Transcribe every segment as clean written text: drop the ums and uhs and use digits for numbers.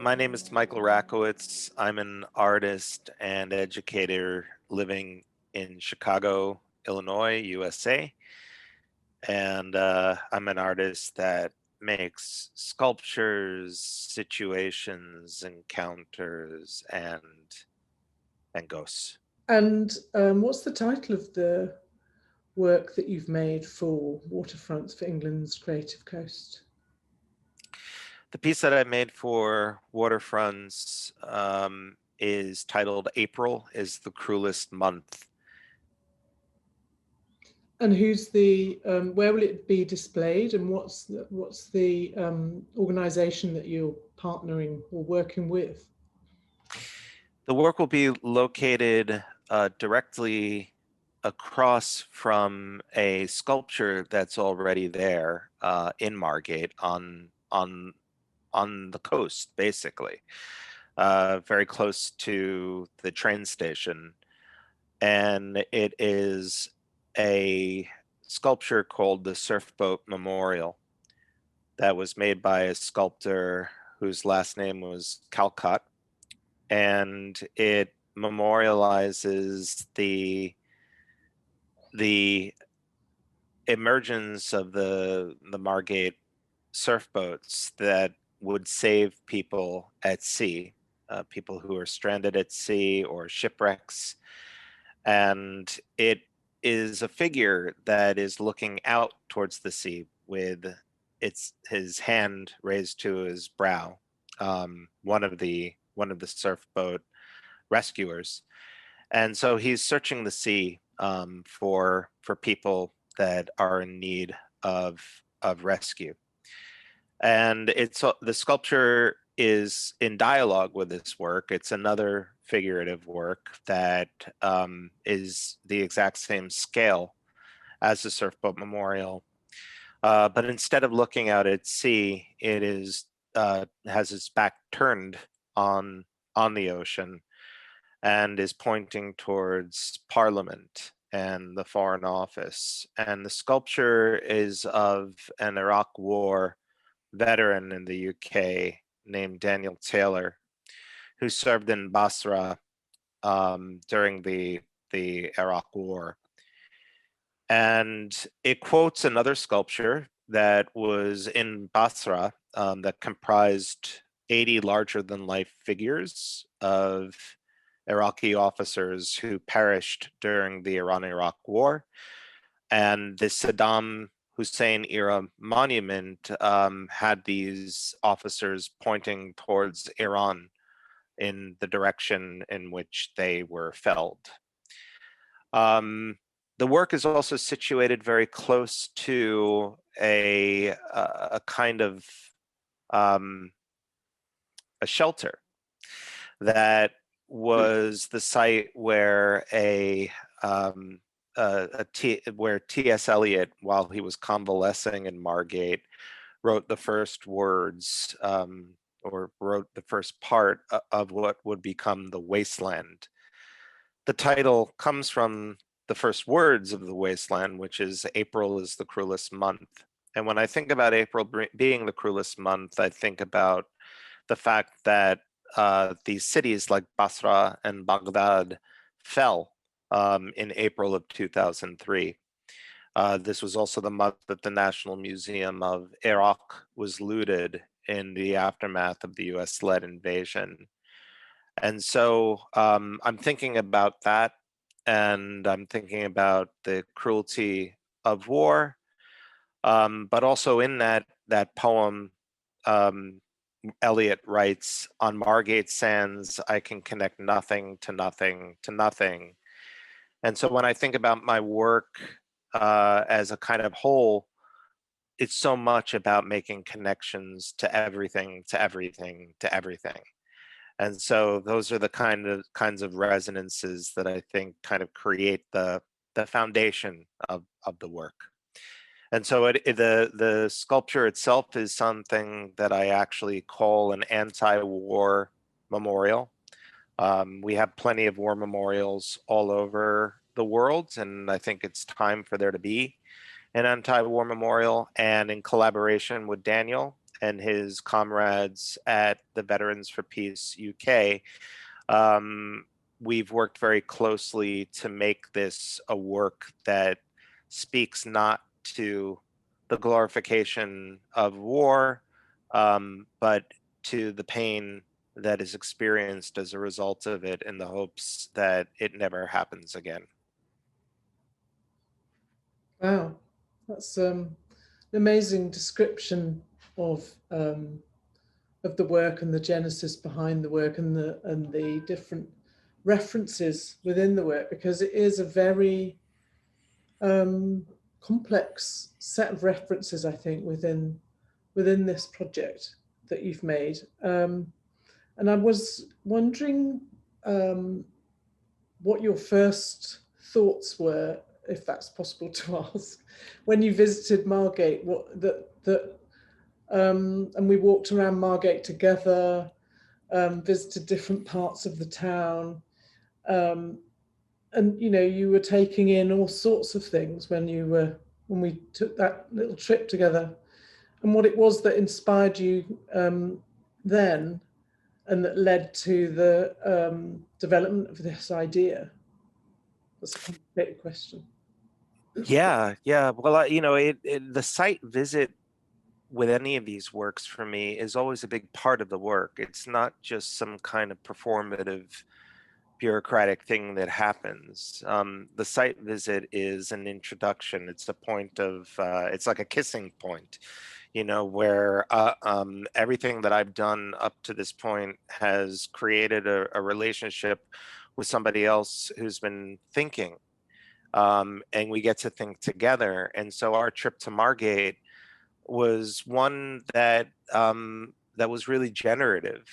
My name is Michael Rakowitz. I'm an artist and educator living in Chicago, Illinois, USA. And I'm an artist that makes sculptures, situations, encounters, and ghosts. And what's the title of the work that you've made for Waterfronts for England's Creative Coast? The piece that I made for Waterfronts is titled "April is the Cruellest Month." And who's the where will it be displayed, and what's the organisation that you're partnering or working with? The work will be located directly across from a sculpture that's already there in Margate on the coast, basically, very close to the train station. And it is a sculpture called the Surfboat Memorial that was made by a sculptor whose last name was Calcott, and it memorializes the emergence of the Margate surfboats that would save people at sea, people who are stranded at sea or shipwrecks. And it is a figure that is looking out towards the sea with his hand raised to his brow, one of the surfboat rescuers. And so he's searching the sea for people that are in need of rescue. And the sculpture is in dialogue with this work. It's another figurative work that is the exact same scale as the Surfboat Memorial. But instead of looking out at sea, it has its back turned on the ocean and is pointing towards Parliament and the Foreign Office. And the sculpture is of an Iraq War veteran in the UK named Daniel Taylor, who served in Basra during the Iraq War. And it quotes another sculpture that was in Basra that comprised 80 larger-than-life figures of Iraqi officers who perished during the Iran-Iraq War. And the Saddam Hussein era monument had these officers pointing towards Iran in the direction in which they were felled. The work is also situated very close to a kind of a shelter that was the site where where T.S. Eliot, while he was convalescing in Margate, wrote the first words or wrote the first part of what would become the Wasteland. The title comes from the first words of the Wasteland, which is "April is the cruellest month." And when I think about April being the cruellest month, I think about the fact that these cities like Basra and Baghdad fell in April of 2003. This was also the month that the National Museum of Iraq was looted in the aftermath of the US-led invasion. And so I'm thinking about that, and I'm thinking about the cruelty of war, but also in that poem, Eliot writes, "On Margate sands, I can connect nothing to nothing to nothing." And so when I think about my work as a kind of whole, it's so much about making connections to everything, to everything, to everything. And so those are the kinds of resonances that I think kind of create the foundation of the work. And so the sculpture itself is something that I actually call an anti-war memorial. We have plenty of war memorials all over the world, and I think it's time for there to be an anti-war memorial. And in collaboration with Daniel and his comrades at the Veterans for Peace UK, um, we've worked very closely to make this a work that speaks not to the glorification of war, but to the pain that is experienced as a result of it, in the hopes that it never happens again. Wow, that's an amazing description of the work and the genesis behind the work, and the different references within the work, because it is a very complex set of references, I think, within this project that you've made. And I was wondering what your first thoughts were, if that's possible to ask, when you visited Margate. And we walked around Margate together, visited different parts of the town, and you were taking in all sorts of things when we took that little trip together, and what it was that inspired you then, and that led to the development of this idea. That's a complicated question. Yeah, yeah. Well, the site visit with any of these works for me is always a big part of the work. It's not just some kind of performative bureaucratic thing that happens. The site visit is an introduction. It's a point of, it's like a kissing point, where everything that I've done up to this point has created a relationship with somebody else who's been thinking. And we get to think together. And so our trip to Margate was one that was really generative.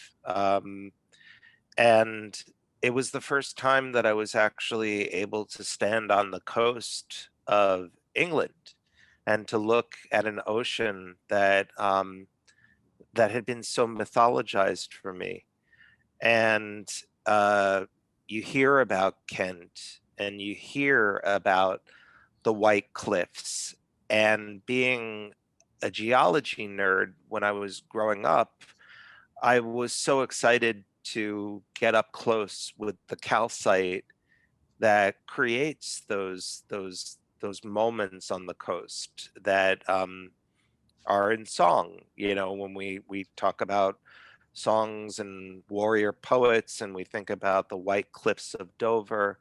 And it was the first time that I was actually able to stand on the coast of England and to look at an ocean that had been so mythologized for me. And you hear about Kent, and you hear about the White Cliffs. And being a geology nerd when I was growing up, I was so excited to get up close with the calcite that creates those moments on the coast that are in song. When we talk about songs and warrior poets, and we think about the White Cliffs of Dover,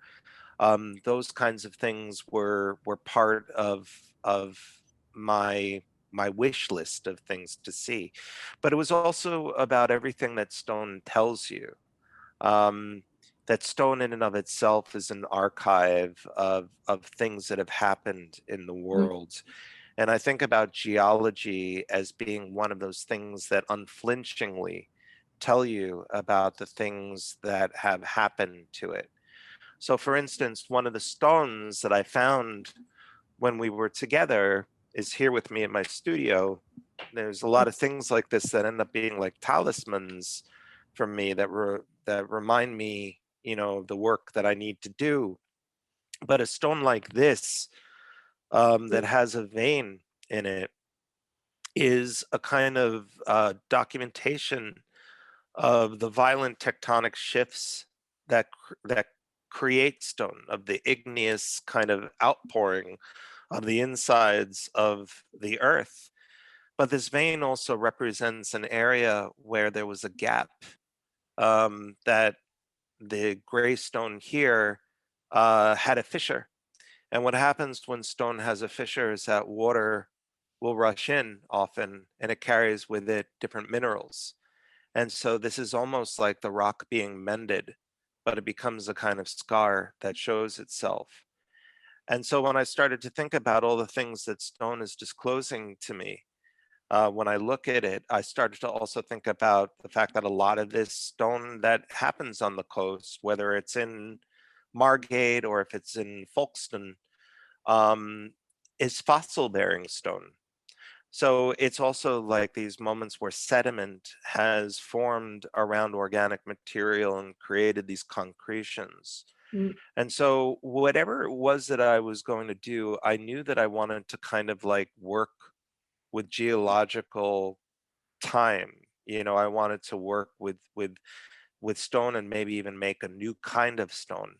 those kinds of things were part of my wish list of things to see. But it was also about everything that stone tells you. Um, that stone in and of itself is an archive of things that have happened in the Mm. world. And I think about geology as being one of those things that unflinchingly tell you about the things that have happened to it. So, for instance, one of the stones that I found when we were together is here with me in my studio. There's a lot of things like this that end up being like talismans for me that remind me, of the work that I need to do. But a stone like this, that has a vein in it, is a kind of documentation of the violent tectonic shifts that create stone, of the igneous kind of outpouring of the insides of the earth. But this vein also represents an area where there was a gap, that the gray stone here had a fissure. And what happens when stone has a fissure is that water will rush in often, and it carries with it different minerals. And so this is almost like the rock being mended, but it becomes a kind of scar that shows itself. And so when I started to think about all the things that stone is disclosing to me, when I look at it, I started to also think about the fact that a lot of this stone that happens on the coast, whether it's in Margate or if it's in Folkestone, um, is fossil bearing stone. So it's also like these moments where sediment has formed around organic material and created these concretions. Mm. And so whatever it was that I was going to do, I knew that I wanted to kind of like work with geological time. I wanted to work with stone and maybe even make a new kind of stone.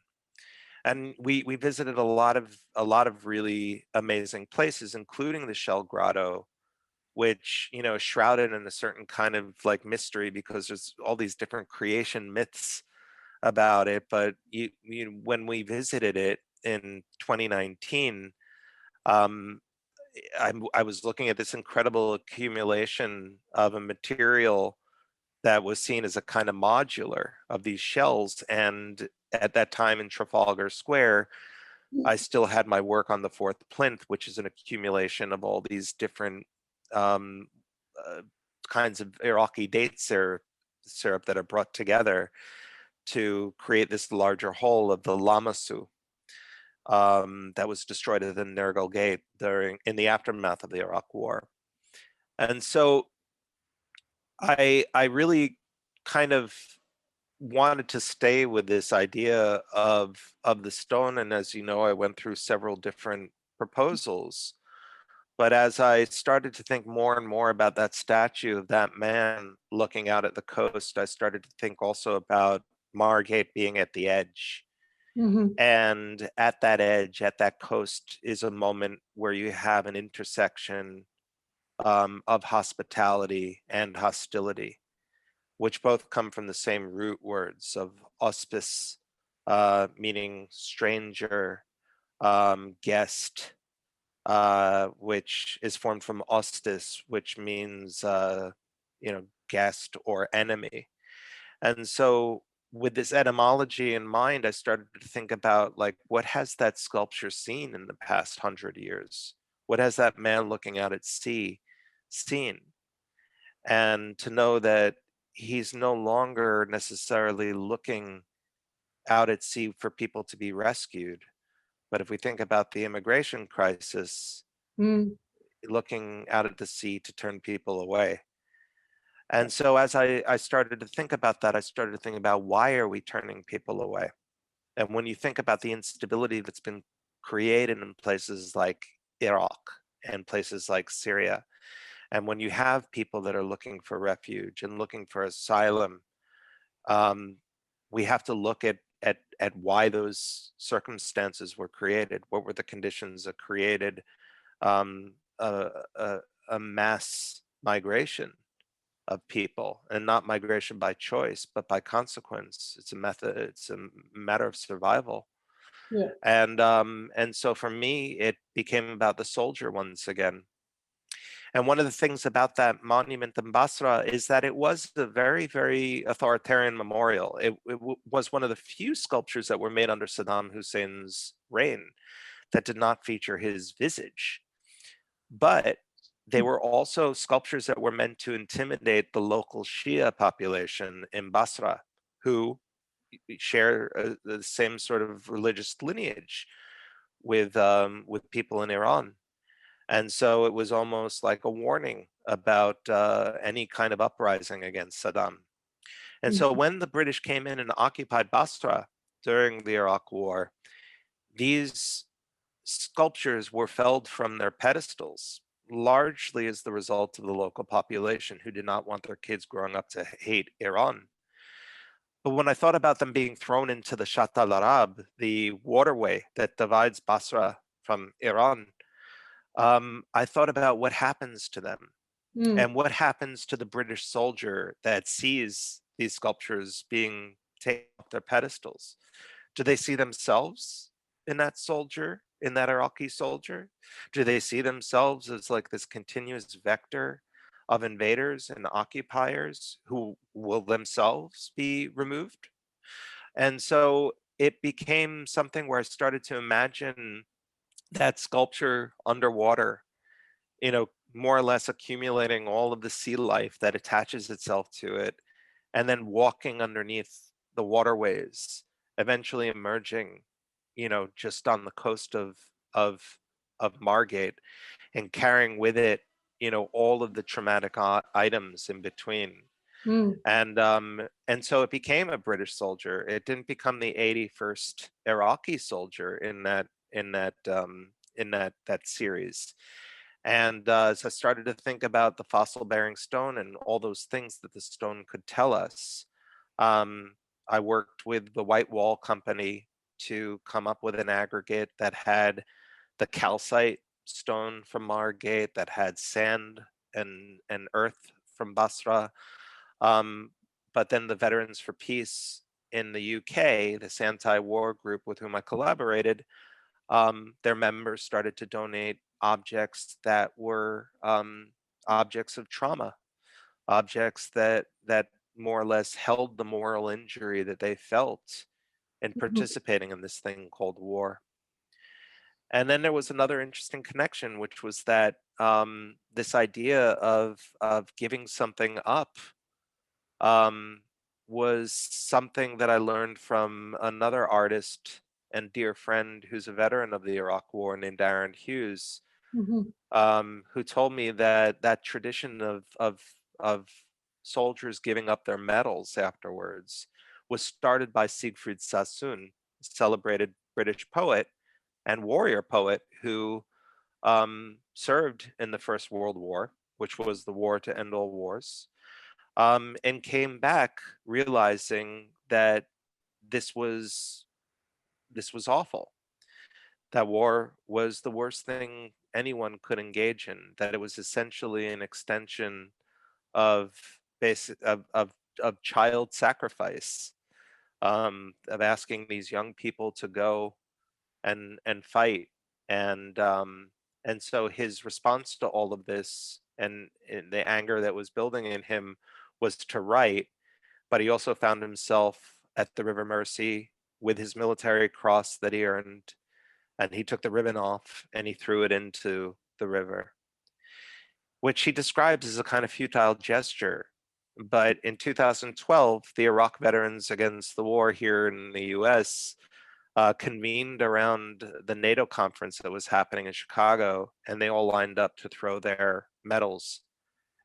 And we visited a lot of really amazing places, including the Shell Grotto, which is shrouded in a certain kind of like mystery because there's all these different creation myths about it. But when we visited it in 2019, um, I was looking at this incredible accumulation of a material that was seen as a kind of modular of these shells. And at that time in Trafalgar Square, I still had my work on the fourth plinth, which is an accumulation of all these different um, uh, kinds of Iraqi date syrup that are brought together to create this larger whole of the Lamasu that was destroyed at the Nergal Gate in the aftermath of the Iraq War. And so I really kind of wanted to stay with this idea of the stone. And as you know, I went through several different proposals. But as I started to think more and more about that statue of that man looking out at the coast, I started to think also about Margate being at the edge. Mm-hmm. And at that edge, at that coast, is a moment where you have an intersection of hospitality and hostility, which both come from the same root words of auspice, meaning stranger, guest, which is formed from ostis, which means guest or enemy. And so with this etymology in mind, I started to think about like, what has that sculpture seen in the past 100 years? What has that man looking out at sea seen? And to know that he's no longer necessarily looking out at sea for people to be rescued. But if we think about the immigration crisis, Mm. looking out at the sea to turn people away. And so as I started to think about that, I started to think about, why are we turning people away? And when you think about the instability that's been created in places like Iraq and places like Syria, and when you have people that are looking for refuge and looking for asylum, um, we have to look at why those circumstances were created. What were the conditions that created um, a, a, a mass migration of people, and not migration by choice, but by consequence? It's a method. It's a matter of survival. Yeah. And so for me, it became about the soldier once again. And one of the things about that monument in Basra is that it was a very, very authoritarian memorial. It was one of the few sculptures that were made under Saddam Hussein's reign that did not feature his visage. But they were also sculptures that were meant to intimidate the local Shia population in Basra, who share the same sort of religious lineage with people in Iran. And so it was almost like a warning about any kind of uprising against Saddam. And so Mm. when the British came in and occupied Basra during the Iraq War, these sculptures were felled from their pedestals, largely as the result of the local population who did not want their kids growing up to hate Iran. But when I thought about them being thrown into the Shatt al Arab, the waterway that divides Basra from Iran, I thought about what happens to them, Mm. and what happens to the British soldier that sees these sculptures being taken off their pedestals. Do they see themselves in that soldier, in that Iraqi soldier? Do they see themselves as like this continuous vector of invaders and occupiers who will themselves be removed? And so it became something where I started to imagine that sculpture underwater, more or less accumulating all of the sea life that attaches itself to it, and then walking underneath the waterways, eventually emerging, just on the coast of of Margate, and carrying with it, all of the traumatic items in between. Mm. And so it became a British soldier. It didn't become the 81st Iraqi soldier in that series. And as I started to think about the fossil-bearing stone and all those things that the stone could tell us, um, I worked with the White Wall Company to come up with an aggregate that had the calcite stone from Margate, that had sand and earth from Basra. Um, but then the Veterans for Peace in the UK, this anti-war group with whom I collaborated, their members started to donate objects that were objects of trauma, objects that more or less held the moral injury that they felt in participating in this thing called war. And then there was another interesting connection, which was that this idea of giving something up um, was something that I learned from another artist and dear friend who's a veteran of the Iraq War named Aaron Hughes, Mhm. who told me that that tradition of soldiers giving up their medals afterwards was started by Siegfried Sassoon, a celebrated British poet and warrior poet who served in the First World War, which was the war to end all wars, and came back realizing that this was this was awful. That war was the worst thing anyone could engage in. That it was essentially an extension of basic of child sacrifice, of asking these young people to go and fight. And and so his response to all of this and the anger that was building in him was to write, but he also found himself at the River Mersey with his military cross that he earned, and he took the ribbon off and he threw it into the river, which he describes as a kind of futile gesture. But in 2012, the Iraq Veterans Against the War here in the US convened around the NATO conference that was happening in Chicago, and they all lined up to throw their medals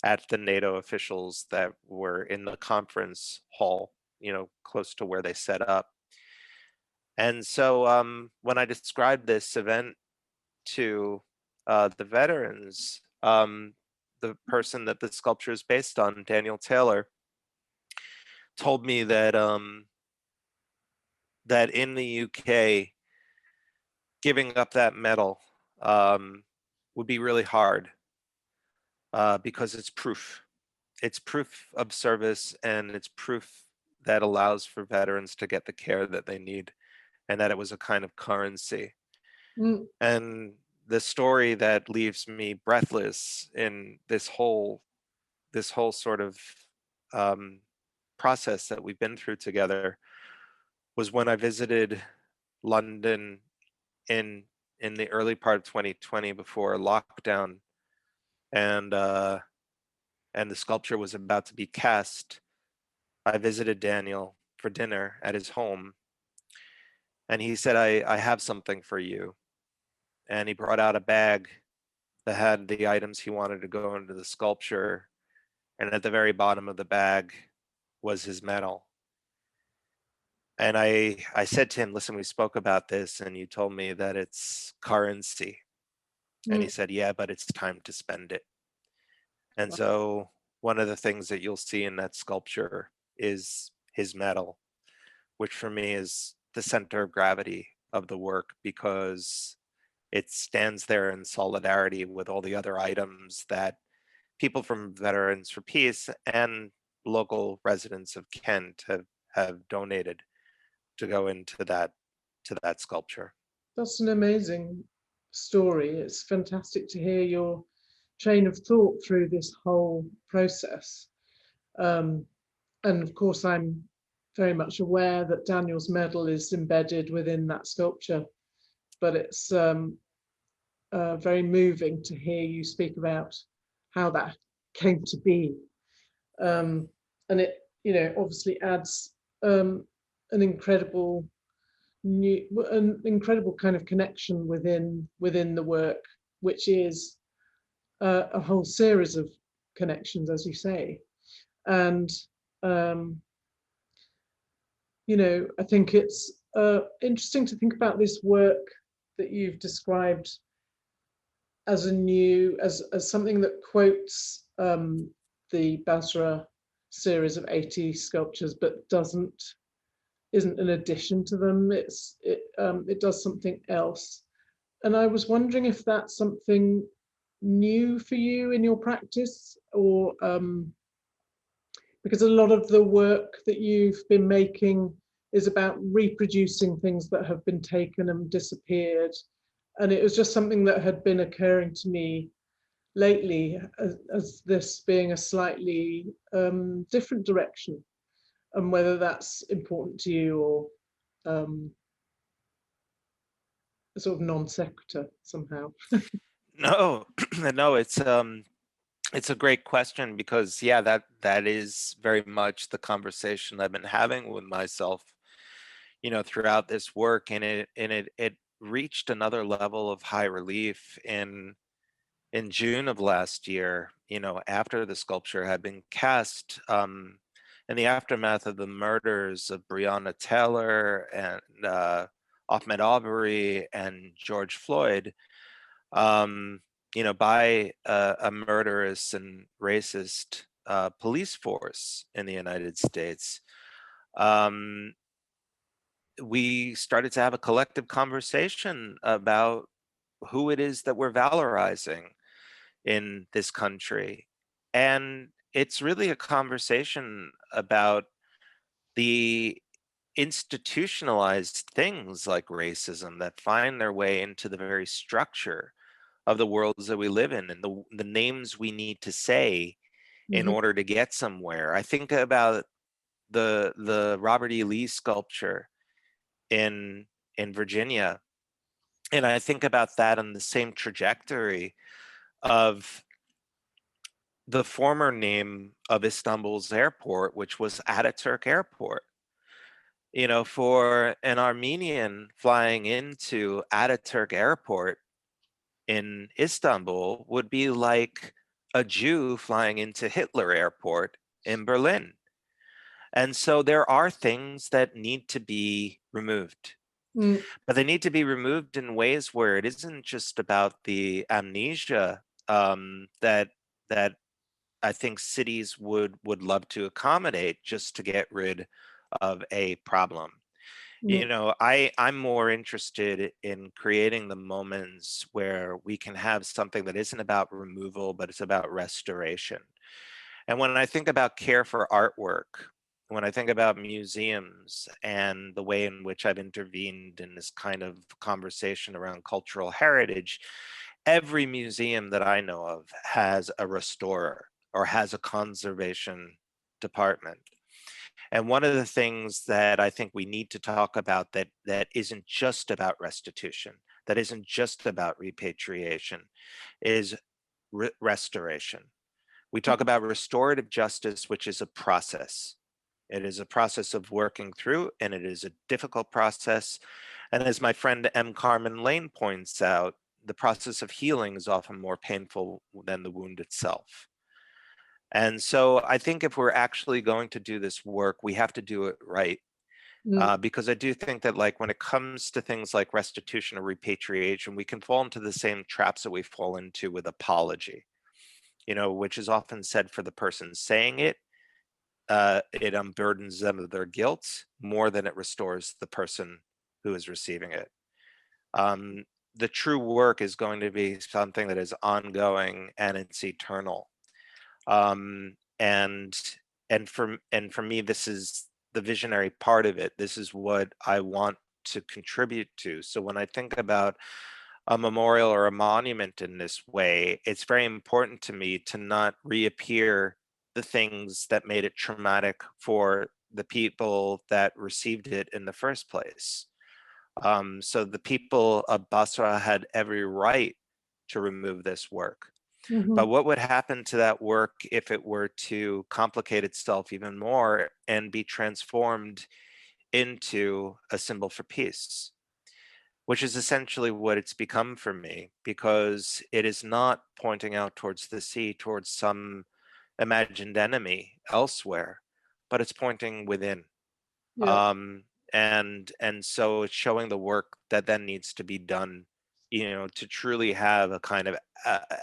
at the NATO officials that were in the conference hall, you know, close to where they set up. And so when I described this event to the veterans, the person that the sculpture is based on, Daniel Taylor, told me that that in the UK, giving up that medal would be really hard because it's proof. It's proof of service, and it's proof that allows for veterans to get the care that they need, and that it was a kind of currency. Mm. And the story that leaves me breathless in this whole sort of um, process that we've been through together was when I visited London in in the early part of 2020 before lockdown, and and the sculpture was about to be cast. I visited Daniel for dinner at his home, and he said, I have something for you. And he brought out a bag that had the items he wanted to go into the sculpture. And at the very bottom of the bag was his medal. And I said to him, listen, we spoke about this, and you told me that it's currency. And he Mm. said, yeah, but it's time to spend it. And so one of the things that you'll see in that sculpture is his medal, which for me is the center of gravity of the work, because it stands there in solidarity with all the other items that people from Veterans for Peace and local residents of Kent have donated to go into that sculpture. That's an amazing story. It's fantastic to hear your chain of thought through this whole process. Um, and of course, I'm very much aware that Daniel's medal is embedded within that sculpture, but it's very moving to hear you speak about how that came to be. And it, you know, obviously adds an incredible an incredible kind of connection within the work, which is a whole series of connections, as you say. And um, you know, I think it's interesting to think about this work that you've described as a new, as something that quotes the Basra series of 80 sculptures, but isn't an addition to them. It does something else. And I was wondering if that's something new for you in your practice, or because a lot of the work that you've been making is about reproducing things that have been taken and disappeared. And it was just something that had been occurring to me lately as this being a slightly different direction, and whether that's important to you, or a sort of non sequitur somehow. No, no, it's a great question, because yeah, that is very much the conversation I've been having with myself, throughout this work, and it reached another level of high relief in June of last year, after the sculpture had been cast, in the aftermath of the murders of Breonna Taylor and Ahmaud Arbery and George Floyd, by a murderous and racist police force in the United States. We started to have a collective conversation about who it is that we're valorizing in this country. And it's really a conversation about the institutionalized things like racism that find their way into the very structure of the worlds that we live in, and the names we need to say in Mhm. order to get somewhere. I think about the Robert E. Lee sculpture in Virginia, and I think about that on the same trajectory of the former name of Istanbul's airport, which was Ataturk Airport. For an Armenian flying into Ataturk Airport in Istanbul would be like a Jew flying into Hitler Airport in Berlin. And so there are things that need to be removed, Mm, but they need to be removed in ways where it isn't just about the amnesia that I think cities would love to accommodate just to get rid of a problem. mm, I'm more interested in creating the moments where we can have something that isn't about removal, but it's about restoration. And when I think about care for artwork, when I think about museums and the way in which I've intervened in this kind of conversation around cultural heritage, every museum that I know of has a restorer or has a conservation department. And one of the things that I think we need to talk about that isn't just about restitution, that isn't just about repatriation, is restoration. We talk about restorative justice, which is a process. It is a process of working through, and it is a difficult process. And as my friend M. Carmen Lane points out, the process of healing is often more painful than the wound itself. And so I think if we're actually going to do this work, we have to do it right. mm, Because I do think that, like, when it comes to things like restitution or repatriation, we can fall into the same traps that we fall into with apology, which is often said for the person saying it. It unburdens them of their guilt more than it restores the person who is receiving it. Um, the true work is going to be something that is ongoing and it's eternal. Um, and for me, this is the visionary part of it. This is what I want to contribute to. So when I think about a memorial or a monument in this way, it's very important to me to not reappear the things that made it traumatic for the people that received it in the first place. So the people of Basra had every right to remove this work. But mhm. what would happen to that work if it were to complicate itself even more and be transformed into a symbol for peace? Which is essentially what it's become for me, because it is not pointing out towards the sea, towards some imagined enemy elsewhere, but it's pointing within. Yeah. Um, and so it's showing the work that then needs to be done to truly have a kind of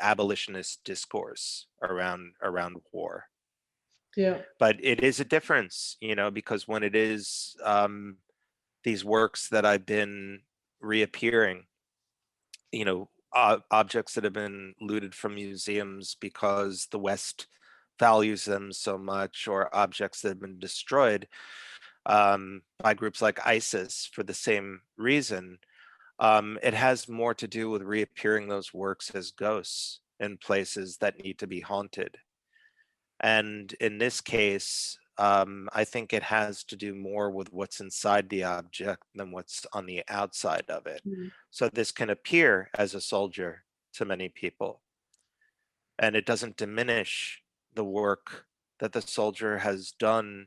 abolitionist discourse around war. Yeah. But it is a difference, because when it is these works that I've been reappearing, objects that have been looted from museums because the West values them so much, or objects that have been destroyed by groups like ISIS for the same reason, it has more to do with reappearing those works as ghosts in places that need to be haunted. And in this case, I think it has to do more with what's inside the object than what's on the outside of it. Mm. So this can appear as a soldier to many people, and it doesn't diminish the work that the soldier has done,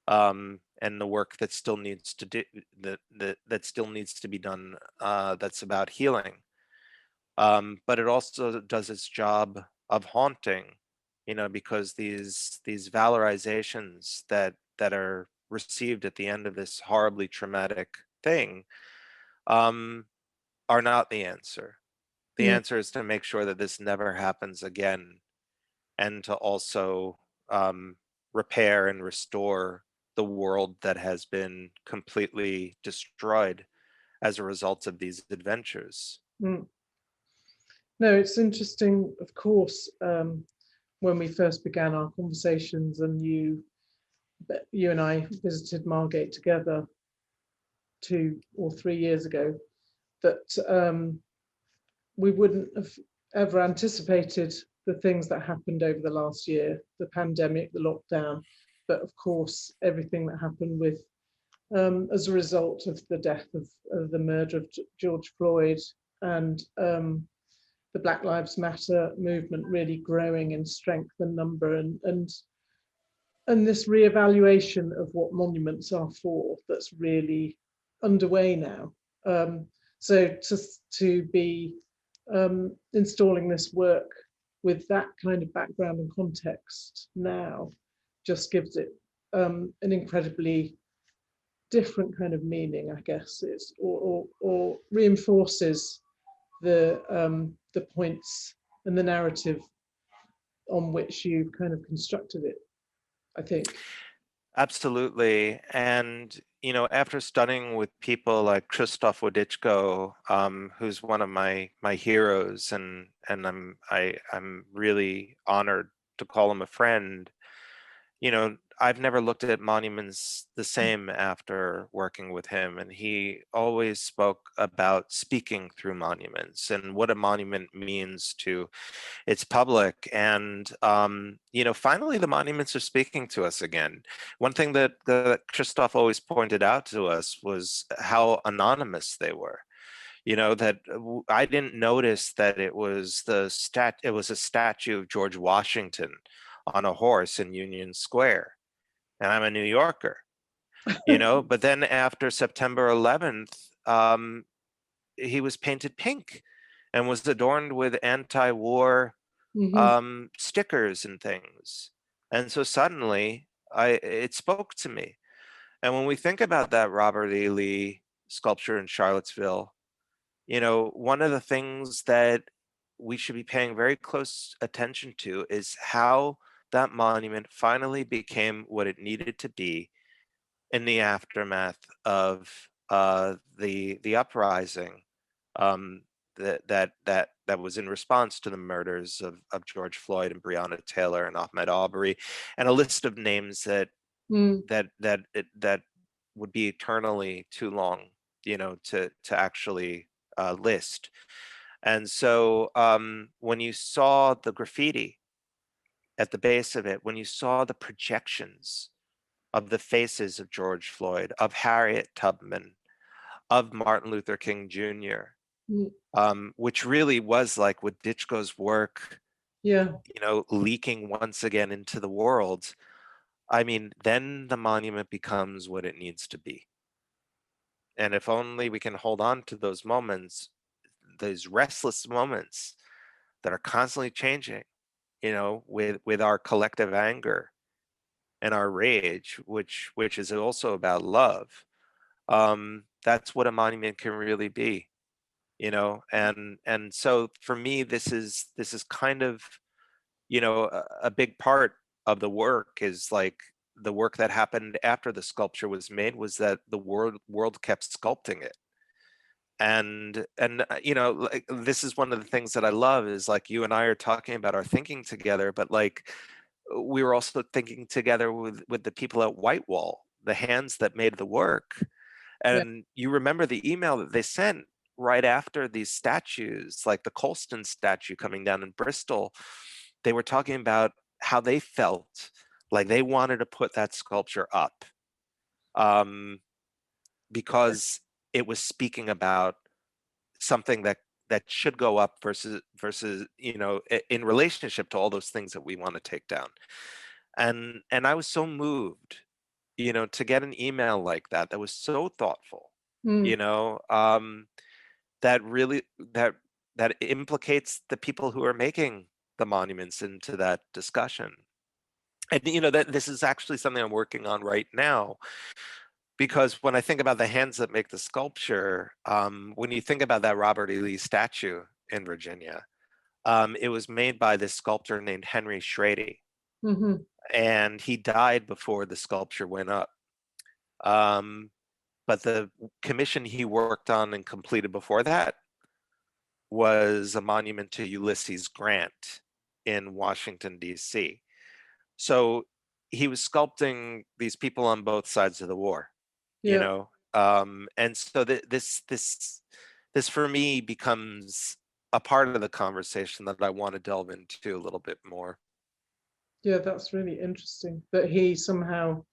and the work that still needs to do that still needs to be done. That's about healing, but it also does its job of haunting, because these valorizations that are received at the end of this horribly traumatic thing, um, are not the answer. The Mm. answer is to make sure that this never happens again, and to also repair and restore the world that has been completely destroyed as a result of these adventures. Mm. No, it's interesting, of course, when we first began our conversations and you and I visited Margate together 2 or 3 years ago, that we wouldn't have ever anticipated the things that happened over the last year, the pandemic, the lockdown, but of course, everything that happened with as a result of the death of the murder of George Floyd, and the Black Lives Matter movement really growing in strength and number, and this reevaluation of what monuments are for, that's really underway now. So to be installing this work with that kind of background and context now just gives it an incredibly different kind of meaning, I guess. It's or reinforces the points and the narrative on which you've kind of constructed it, I think. Absolutely. And, after studying with people like Krzysztof Wodiczko, who's one of my heroes, and I'm really honored to call him a friend. I've never looked at monuments the same after working with him, and he always spoke about speaking through monuments and what a monument means to its public. And finally the monuments are speaking to us again. One thing that Christoph always pointed out to us was how anonymous they were. That I didn't notice that it was it was a statue of George Washington on a horse in Union Square, and I'm a New Yorker. But then after September 11th, he was painted pink and was adorned with anti-war Mm-hmm. stickers and things. And so suddenly it spoke to me. And when we think about that Robert E. Lee sculpture in Charlottesville, one of the things that we should be paying very close attention to is how that monument finally became what it needed to be in the aftermath of the uprising, um, that was in response to the murders of George Floyd and Breonna Taylor and Ahmaud Arbery, and a list of names Mm. that would be eternally too long, to actually list. And so when you saw the graffiti at the base of it, when you saw the projections of the faces of George Floyd, of Harriet Tubman, of Martin Luther King Jr., Mm. which really was like with Ditchko's work, Yeah. leaking once again into the world. I mean, then the monument becomes what it needs to be. And if only we can hold on to those moments, those restless moments that are constantly changing, with our collective anger and our rage, which is also about love. That's what a monument can really be. and so for me, this is kind of, a big part of the work is like the work that happened after the sculpture was made was that the world kept sculpting it. And like, this is one of the things that I love is like you and I are talking about our thinking together, but like we were also thinking together with the people at Whitewall, the hands that made the work. Yeah. And you remember the email that they sent right after these statues, like the Colston statue coming down in Bristol. They were talking about how they felt like they wanted to put that sculpture up, because it was speaking about something that should go up versus in relationship to all those things that we want to take down. And I was so moved, to get an email like that was so thoughtful, Mm. that really that implicates the people who are making the monuments into that discussion. And that this is actually something I'm working on right now, because when I think about the hands that make the sculpture, when you think about that Robert E. Lee statue in Virginia, it was made by this sculptor named Henry Schrady, Hmm. and he died before the sculpture went up. But the commission he worked on and completed before that was a monument to Ulysses Grant in Washington, D.C. So he was sculpting these people on both sides of the war, Yeah. and so this for me becomes a part of the conversation that I want to delve into a little bit more. Yeah, that's really interesting that he somehow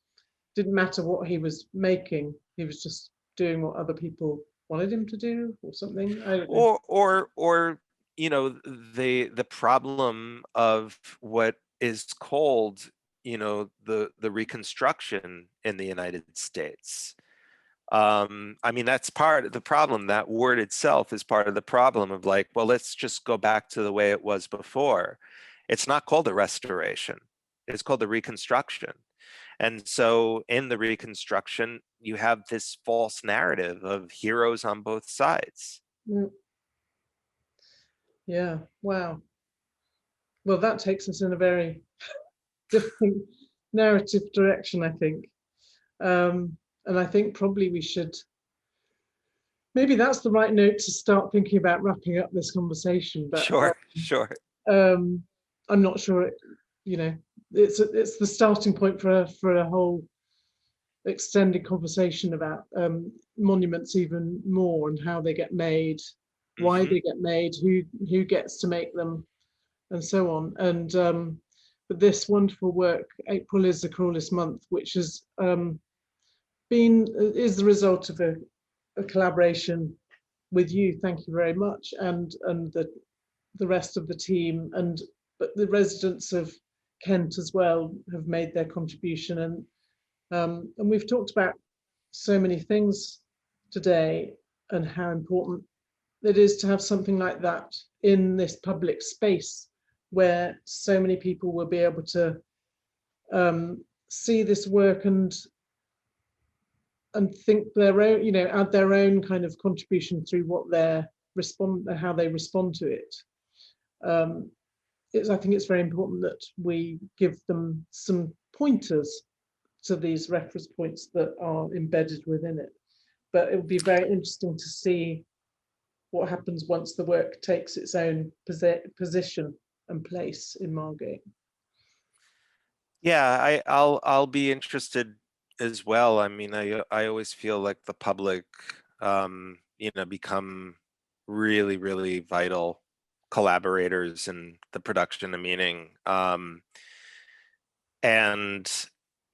didn't matter what he was making, he was just doing what other people wanted him to do or something. I don't know. Or the problem of what is called the Reconstruction in the United States. I mean, that's part of the problem. That word itself is part of the problem of like, well, let's just go back to the way it was before. It's not called a restoration. It's called the Reconstruction. And so in the Reconstruction, you have this false narrative of heroes on both sides. Mm. Yeah, wow. Well, that takes us in a very different narrative direction, I think. And I think probably we should, maybe that's the right note to start thinking about wrapping up this conversation. But Sure, sure. I'm not sure it's the starting point for a whole extended conversation about monuments even more, and how they get made, why Hmm. they get made, who gets to make them, and so on. And but this wonderful work, April is the Cruellest Month, which has is the result of a collaboration with you. Thank you very much, and the rest of the team, and but the residents of Kent as well have made their contribution. And we've talked about so many things today, and how important it is to have something like that in this public space, where so many people will be able to see this work and think their own, add their own kind of contribution through how they respond to it. Um, I think it's very important that we give them some pointers to these reference points that are embedded within it. But it would be very interesting to see what happens once the work takes its own position and place in Margate. Yeah, I'll be interested as well. I mean, I always feel like the public, become really, really vital collaborators in the production of meaning. And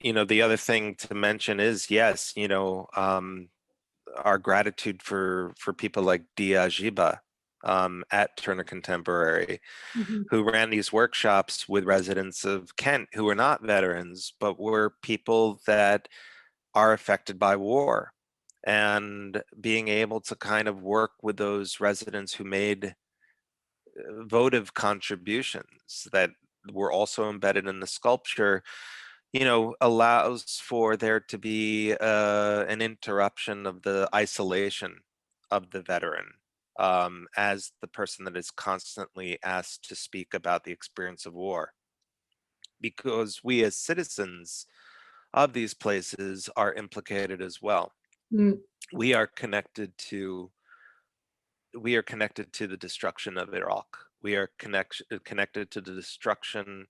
the other thing to mention is, yes, our gratitude for people like Dia Jiba, at Turner Contemporary, Mhm. who ran these workshops with residents of Kent who were not veterans, but were people that are affected by war. And being able to kind of work with those residents who made votive contributions that were also embedded in the sculpture, allows for there to be an interruption of the isolation of the veteran. as the person that is constantly asked to speak about the experience of war, because we as citizens of these places are implicated as well. Mm. We are connected to the destruction of Iraq. We are connected to the destruction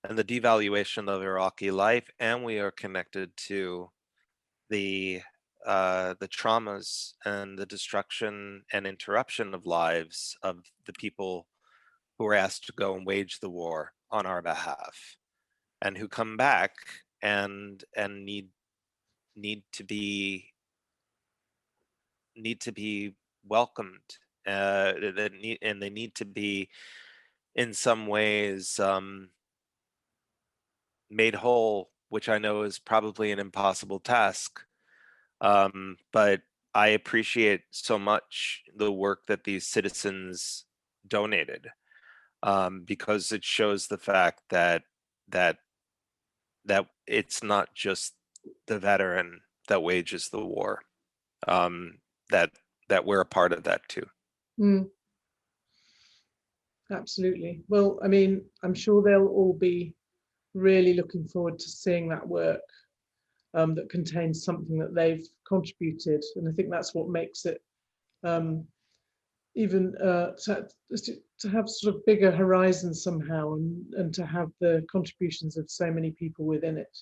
and the devaluation of Iraqi life, and we are connected to the traumas and the destruction and interruption of lives of the people who are asked to go and wage the war on our behalf, and who come back and need to be welcomed. They need to be in some ways made whole, which I know is probably an impossible task. But I appreciate so much the work that these citizens donated, because it shows the fact that that it's not just the veteran that wages the war, that we're a part of that too. Mm. Absolutely. Well, I mean, I'm sure they'll all be really looking forward to seeing that work that contains something that they've contributed, and I think that's what makes it even to have sort of bigger horizons somehow, and to have the contributions of so many people within it.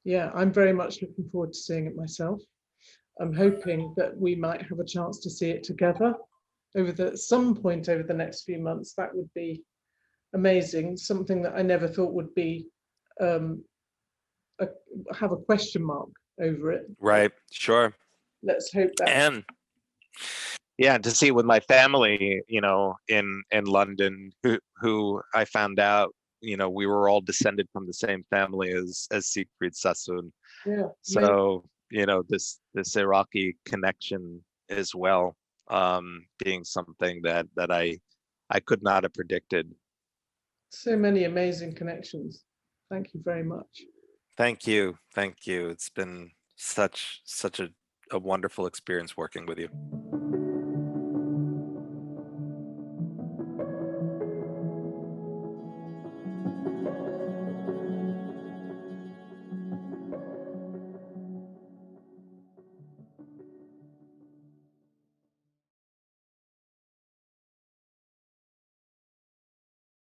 Yeah, I'm very much looking forward to seeing it myself. I'm hoping that we might have a chance to see it together over some point over the next few months. That would be amazing. Something that I never thought would be have a question mark over it. Right. Sure. Let's hope that. And yeah, to see it with my family, in London, who I found out, we were all descended from the same family as Siegfried Sassoon. Yeah. So, this Iraqi connection as well, being something that I could not have predicted. So many amazing connections. Thank you very much. Thank you. It's been such a wonderful experience working with you.